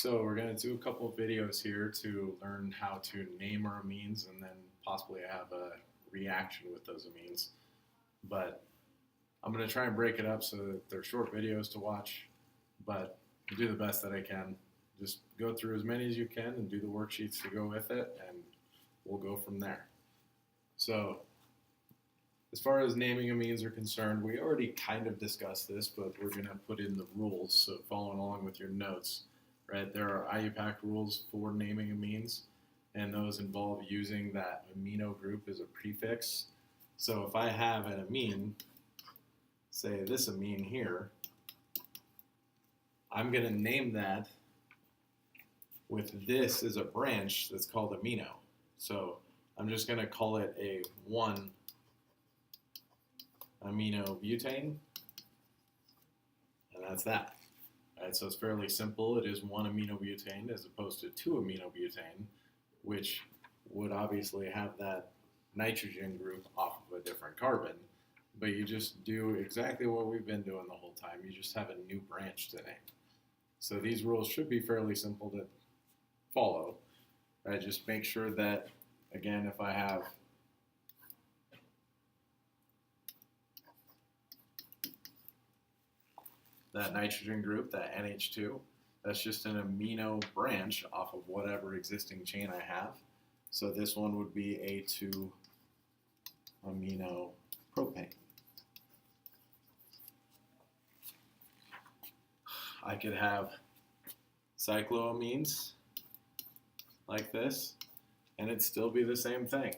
So we're going to do a couple of videos here to learn how to name our amines and then possibly have a reaction with those amines. But I'm going to try and break it up so that they're short videos to watch, but I'll do the best that I can. Just go through as many as you can and do the worksheets to go with it, and we'll go from there. So as far as naming amines are concerned, we already kind of discussed this, but we're going to put in the rules, so following along with your notes. Right, there are IUPAC rules for naming amines, and those involve using that amino group as a prefix. So if I have an amine, say this amine here, I'm going to name that with this as a branch that's called amino. So I'm just going to call it a 1-amino-butane, and that's that. Right, so it's fairly simple. It is 1-amino-butane as opposed to 2-amino-butane, which would obviously have that nitrogen group off of a different carbon. But you just do exactly what we've been doing the whole time. You just have a new branch to name. So these rules should be fairly simple to follow. Right? Just make sure that, again, if I have that nitrogen group, that NH2, that's just an amino branch off of whatever existing chain I have. So this one would be a 2-amino-propane. I could have cycloamines like this, and it'd still be the same thing.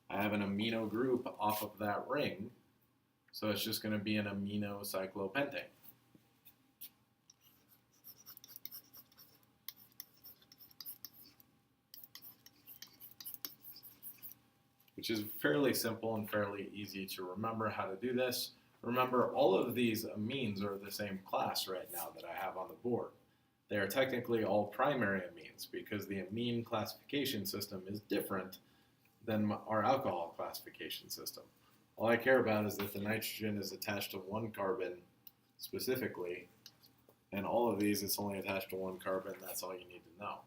I have an amino group off of that ring, so it's just going to be an amino-cyclopentane. Which is fairly simple and fairly easy to remember how to do this. Remember, all of these amines are the same class right now that I have on the board. They are technically all primary amines because the amine classification system is different than our alcohol classification system. All I care about is that the nitrogen is attached to one carbon specifically, and all of these, it's only attached to one carbon. That's all you need to know.